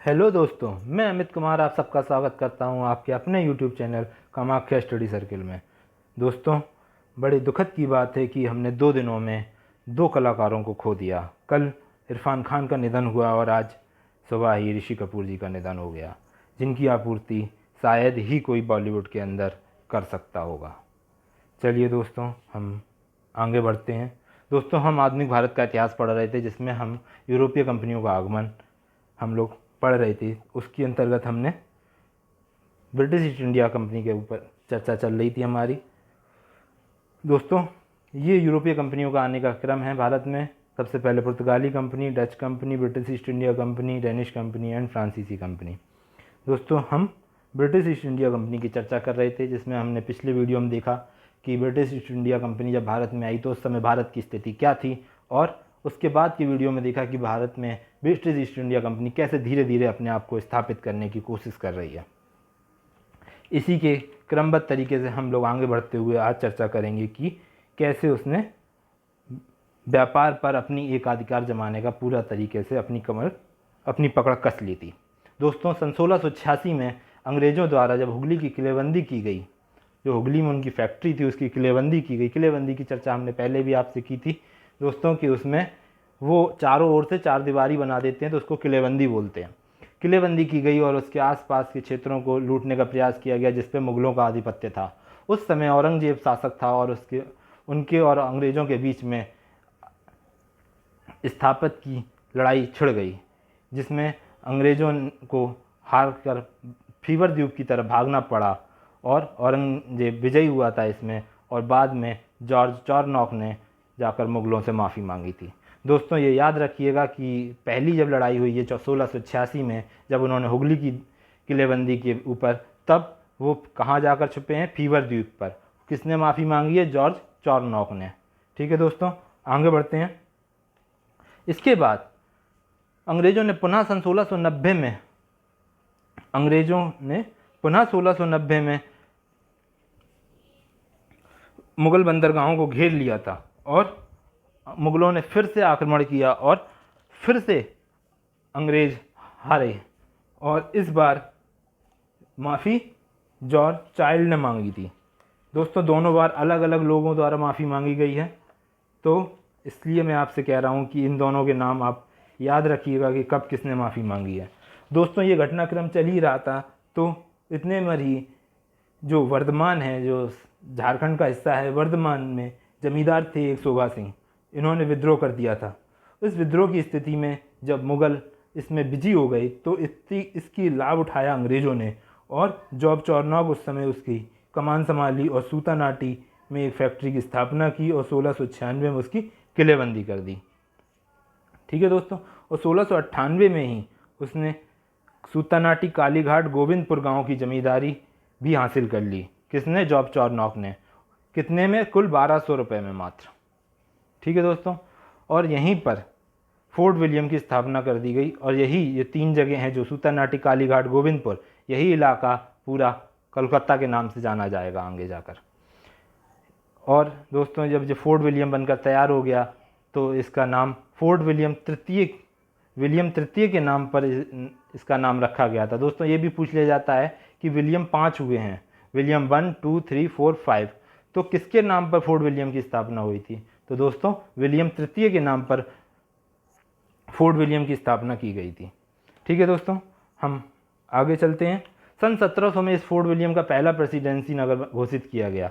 Hello दोस्तों, मैं अमित कुमार आप सबका स्वागत करता हूं आपके अपने YouTube channel Kamakhya study circle में। दोस्तों, बड़ी दुखद की बात है कि हमने 2 दिनों में 2 कलाकारों को खो दिया। कल इरफान खान का निधन हुआ और आज सुबह ही ऋषि कपूर जी का निधन हो गया, जिनकी आपूर्ति शायद ही कोई बॉलीवुड के अंदर कर सकता होगा। चलिए दोस्तों, हम आगे बढ़ते हैं। दोस्तों, हम आधुनिक भारत का इतिहास पढ़ रहे थे, जिसमें हम यूरोपीय कंपनियों का आगमन हम लोग पढ़ रही थी। उसके अंतर्गत हमने ब्रिटिश ईस्ट इंडिया कंपनी के ऊपर चर्चा चल रही थी हमारी। दोस्तों, ये यूरोपीय कंपनियों का आने का क्रम है भारत में। सबसे पहले पुर्तगाली company, Dutch company, British east India company, Danish company and फ्रांसीसी कंपनी। दोस्तों, हम ब्रिटिश ईस्ट इंडिया कंपनी की चर्चा कर रहे थे, जिसमें हमने पिछले वीडियो में देखा कि ब्रिटिश ईस्ट इंडिया कंपनी जब भारत में आई तो उस समय भारत की स्थिति क्या थी, और उसके बाद की वीडियो में देखा कि भारत में ब्रिटिश ईस्ट इंडिया कंपनी कैसे धीरे धीरे अपने आप को स्थापित करने की कोशिश कर रही है। इसी के क्रमबद्ध तरीके से हम लोग आगे बढ़ते हुए आज चर्चा करेंगे कि कैसे उसने व्यापार पर अपनी एकाधिकार जमाने का पूरा तरीके से अपनी पकड़ कस ली थी। दोस्तों, सन 1686 में अंग्रेज़ों द्वारा जब हुगली की किलेबंदी की गई, जो हुगली में उनकी फैक्ट्री थी उसकी किलेबंदी की गई। किलेबंदी की चर्चा हमने पहले भी आपसे की थी दोस्तों, कि उसमें वो चारों ओर से चार दीवारी बना देते हैं तो उसको किलेबंदी बोलते हैं। किलेबंदी की गई और उसके आसपास के क्षेत्रों को लूटने का प्रयास किया गया, जिस पे मुगलों का आधिपत्य था। उस समय औरंगजेब शासक था और उनके और अंग्रेज़ों के बीच में स्थापत की लड़ाई छिड़ गई, जिसमें अंग्रेज़ों को हार कर फीवर द्वीप की तरफ भागना पड़ा और औरंगजेब विजयी हुआ था इसमें, और बाद में जॉर्ज चॉरनॉक ने जाकर मुगलों से माफ़ी मांगी थी। दोस्तों, ये याद रखिएगा कि पहली जब लड़ाई हुई है 1686 में, जब उन्होंने हुगली की किलेबंदी के ऊपर, तब वो कहाँ जाकर छुपे हैं? फीवर द्वीप पर। किसने माफ़ी मांगी है? जॉर्ज चॉरनॉक ने। ठीक है दोस्तों, आगे बढ़ते हैं। इसके बाद अंग्रेज़ों ने पुनः सन 1690 में मुग़ल बंदरगाहों को घेर लिया था और मुग़लों ने फिर से आक्रमण किया और फिर से अंग्रेज़ हारे, और इस बार माफ़ी जॉर्ज चाइल्ड ने मांगी थी। दोस्तों, दोनों बार अलग अलग लोगों द्वारा माफ़ी मांगी गई है, तो इसलिए मैं आपसे कह रहा हूँ कि इन दोनों के नाम आप याद रखिएगा कि कब किसने माफ़ी मांगी है। दोस्तों, ये घटनाक्रम चल ही रहा था, तो इतने में ही जो वर्धमान है, जो झारखंड का हिस्सा है, वर्धमान में जमींदार थे एक शोभा सिंह। इन्होंने विद्रोह कर दिया था। इस विद्रोह की स्थिति में जब मुग़ल इसमें बिजी हो गए तो इसकी लाभ उठाया अंग्रेज़ों ने, और जॉर्ज चॉरनॉक उस समय उसकी कमान संभाली और सूतानाटी में एक फैक्ट्री की स्थापना की और 1696 में उसकी किलेबंदी कर दी। ठीक है दोस्तों, और 1698 में ही उसने सूतानाटी, कालीघाट, गोविंदपुर गांव की जमींदारी भी हासिल कर ली। किसने? जॉर्ज चॉरनॉक ने। कितने में? कुल 1200 रुपये में मात्र। ठीक है दोस्तों, और यहीं पर फोर्ट विलियम की स्थापना कर दी गई, और ये 3 जगह हैं जो सूतानाटी, कालीघाट, गोविंदपुर, यही इलाका पूरा कलकत्ता के नाम से जाना जाएगा आगे जाकर। और दोस्तों, जब ये फोर्ट विलियम बनकर तैयार हो गया तो इसका नाम फोर्ट विलियम तृतीय के नाम पर इसका नाम रखा गया था। दोस्तों, ये भी पूछ लिया जाता है कि विलियम 5 हुए हैं, विलियम 1, 2, 3, 4, 5, तो किसके नाम पर फोर्ट विलियम की स्थापना हुई थी? तो दोस्तों, विलियम तृतीय के नाम पर फोर्ट विलियम की स्थापना की गई थी। ठीक है दोस्तों, हम आगे चलते हैं। सन 1700 में इस फोर्ट विलियम का पहला प्रेसिडेंसी नगर घोषित किया गया।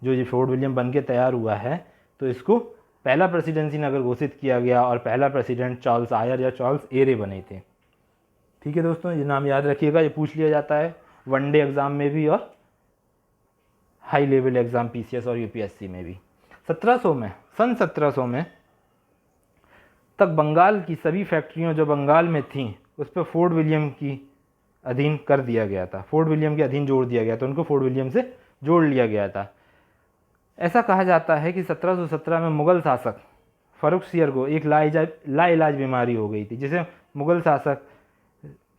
जो ये फोर्ट विलियम बन के तैयार हुआ है, तो इसको पहला प्रेसिडेंसी नगर घोषित किया गया, और पहला प्रेसिडेंट चार्ल्स आयर या चार्ल्स एरे बने थे। ठीक है दोस्तों, ये नाम याद रखिएगा, ये पूछ लिया जाता है वनडे एग्ज़ाम में भी और हाई लेवल एग्ज़ाम पीसीएस और यूपीएससी में भी। सन 1700 में तक बंगाल की सभी फैक्ट्रियों जो बंगाल में थीं उस पर फोर्ट विलियम की अधीन कर दिया गया था, फोर्ट विलियम के अधीन जोड़ दिया गया था, उनको फोर्ट विलियम से जोड़ लिया गया था। ऐसा कहा जाता है कि 1717 में मुग़ल शासक फ़र्रुखसियर को एक लाइलाज बीमारी हो गई थी, जिसे मुग़ल शासक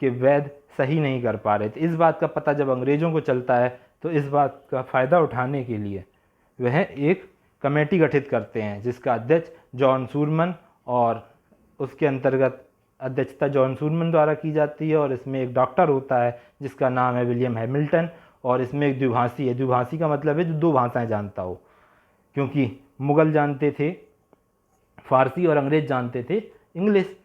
के वैद्य सही नहीं कर पा रहे थे। इस बात का पता जब अंग्रेज़ों को चलता है तो इस बात का फ़ायदा उठाने के लिए वह एक कमेटी गठित करते हैं, जिसका अध्यक्ष जॉन सूरमन और उसके अंतर्गत अध्यक्षता जॉन सूरमन द्वारा की जाती है और इसमें एक डॉक्टर होता है जिसका नाम है विलियम हैमिल्टन, और इसमें एक द्विभाषी है। द्विभाषी का मतलब है जो दो भाषाएं जानता हो, क्योंकि मुग़ल जानते थे फ़ारसी और अंग्रेज़ जानते थे इंग्लिश।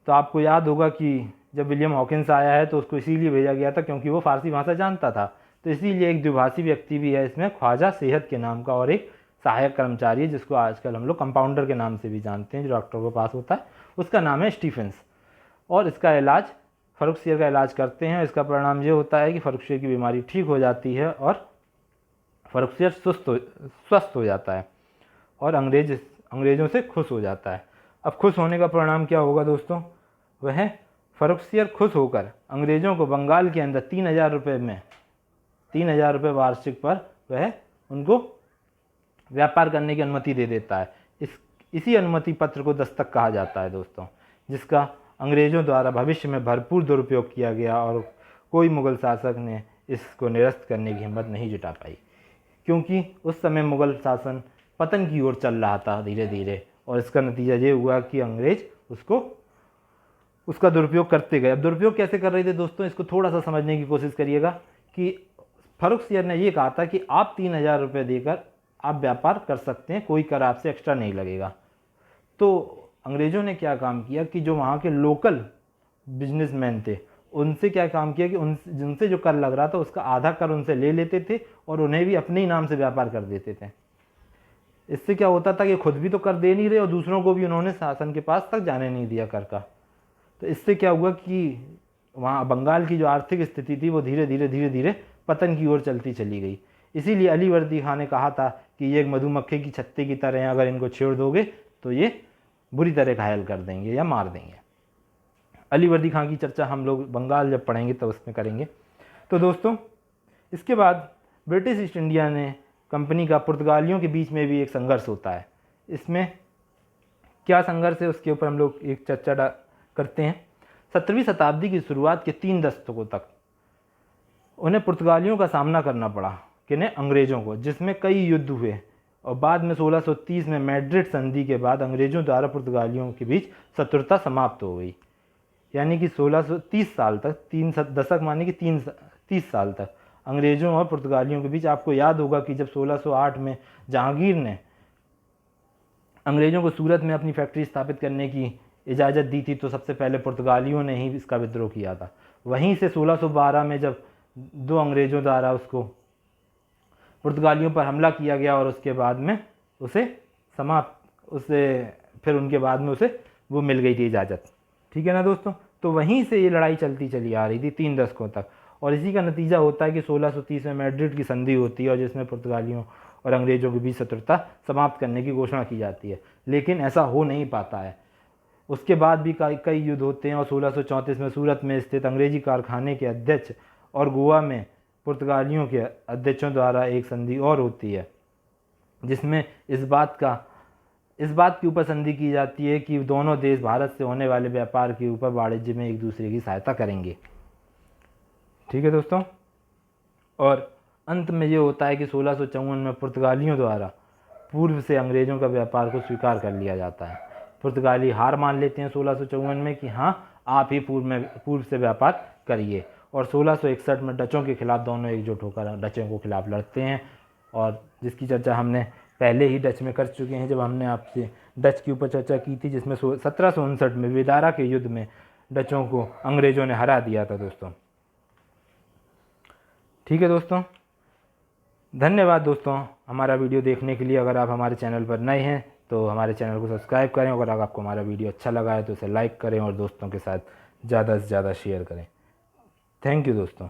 तो आपको याद होगा कि जब विलियम हॉकिंस आया है तो उसको इसीलिए भेजा गया था क्योंकि वो फ़ारसी भाषा जानता था। तो इसीलिए एक द्विभाषी व्यक्ति भी है इसमें, ख्वाजा सेहत के नाम का, और एक सहायक कर्मचारी है जिसको आजकल हम लोग कंपाउंडर के नाम से भी जानते हैं, जो डॉक्टर के पास होता है, उसका नाम है स्टीफेंस। और इसका इलाज फ़र्रुखसियर का इलाज करते हैं। इसका परिणाम ये होता है कि फ़र्रुखसियर की बीमारी ठीक हो जाती है और फ़र्रुखसियर स्वस्थ हो जाता है और अंग्रेज़ों से खुश हो जाता है। अब खुश होने का परिणाम क्या होगा दोस्तों? वह फ़र्रुखसियर खुश होकर अंग्रेज़ों को बंगाल के अंदर 3000 रुपये में 3000 रुपये वार्षिक पर वह उनको व्यापार करने की अनुमति दे देता है। इसी अनुमति पत्र को दस्तक कहा जाता है दोस्तों, जिसका अंग्रेज़ों द्वारा भविष्य में भरपूर दुरुपयोग किया गया और कोई मुग़ल शासक ने इसको निरस्त करने की हिम्मत नहीं जुटा पाई, क्योंकि उस समय मुग़ल शासन पतन की ओर चल रहा था धीरे धीरे, और इसका नतीजा ये हुआ कि अंग्रेज़ उसका दुरुपयोग करते गए। अब दुरुपयोग कैसे कर रहे थे दोस्तों, इसको थोड़ा सा समझने की कोशिश करिएगा कि फ़र्रुखसियर ने ये कहा था कि आप 3000 रुपये देकर आप व्यापार कर सकते हैं, कोई कर आपसे एक्स्ट्रा नहीं लगेगा। तो अंग्रेज़ों ने क्या काम किया कि जो वहाँ के लोकल बिजनेसमैन थे उनसे क्या काम किया कि जिनसे जो कर लग रहा था उसका आधा कर उनसे ले लेते थे और उन्हें भी अपने ही नाम से व्यापार कर देते थे। इससे क्या होता था कि खुद भी तो कर दे नहीं रहे और दूसरों को भी उन्होंने शासन के पास तक जाने नहीं दिया कर का। तो इससे क्या हुआ कि वहाँ बंगाल की जो आर्थिक स्थिति थी वो धीरे धीरे पतन की ओर चलती चली गई। इसीलिए अलीवर्दी खां ने कहा था कि ये एक मधुमक्खी की छत्ते की तरह हैं, अगर इनको छेड़ दोगे तो ये बुरी तरह घायल कर देंगे या मार देंगे। अलीवर्दी खां की चर्चा हम लोग बंगाल जब पढ़ेंगे तब उसमें करेंगे। तो दोस्तों इसके बाद ब्रिटिश ईस्ट इंडिया ने कंपनी का पुर्तगालियों के बीच में भी एक संघर्ष होता है। इसमें क्या संघर्ष है उसके ऊपर हम लोग एक चर्चा करते हैं। 17वीं शताब्दी की शुरुआत के 3 दशकों तक उन्हें पुर्तगालियों का सामना करना पड़ा, किन्हें? अंग्रेज़ों को, जिसमें कई युद्ध हुए और बाद में 1630 में मैड्रिड संधि के बाद अंग्रेज़ों द्वारा पुर्तगालियों के बीच शत्रुता समाप्त हो गई। यानी कि 1630 साल तक, 3 दशक माने कि 30 साल तक अंग्रेज़ों और पुर्तगालियों के बीच। आपको याद होगा कि जब 1608 में जहांगीर ने अंग्रेज़ों को सूरत में अपनी फैक्ट्री स्थापित करने की इजाज़त दी थी तो सबसे पहले पुर्तगालियों ने ही इसका विद्रोह किया था। वहीं से 1612 में जब 2 अंग्रेज़ों द्वारा पुर्तगालियों पर हमला किया गया और उसके बाद में फिर उनके बाद में उसे वो मिल गई थी इजाज़त। ठीक है ना दोस्तों? तो वहीं से ये लड़ाई चलती चली आ रही थी 3 दशकों तक, और इसी का नतीजा होता है कि 1630 में मैड्रिड की संधि होती है और जिसमें पुर्तगालियों और अंग्रेज़ों के बीच शत्रुता समाप्त करने की घोषणा की जाती है। लेकिन ऐसा हो नहीं पाता है। उसके बाद भी कई युद्ध होते हैं और 1634 में सूरत में स्थित अंग्रेजी कारखाने के अध्यक्ष और गोवा में पुर्तगालियों के अध्यक्षों द्वारा एक संधि और होती है, जिसमें इस बात के ऊपर संधि की जाती है कि दोनों देश भारत से होने वाले व्यापार के ऊपर वाणिज्य में एक दूसरे की सहायता करेंगे। ठीक है दोस्तों? और अंत में ये होता है कि 1654 में पुर्तगालियों द्वारा पूर्व से अंग्रेज़ों का व्यापार को स्वीकार कर लिया जाता है। पुर्तगाली हार मान लेते हैं 1654 में कि हाँ आप ही पूर्व से व्यापार करिए, और 1661 में डचों के खिलाफ दोनों एकजुट होकर डचों के खिलाफ लड़ते हैं, और जिसकी चर्चा हमने पहले ही डच में कर चुके हैं जब हमने आपसे डच के ऊपर चर्चा की थी, जिसमें 1759 में विदारा के युद्ध में डचों को अंग्रेज़ों ने हरा दिया था दोस्तों। ठीक है दोस्तों, धन्यवाद दोस्तों हमारा वीडियो देखने के लिए। अगर आप हमारे चैनल पर नए हैं तो हमारे चैनल को सब्सक्राइब करें। अगर आपको हमारा वीडियो अच्छा लगा है तो इसे लाइक करें और दोस्तों के साथ ज़्यादा से ज़्यादा शेयर करें। थैंक यू दोस्तों।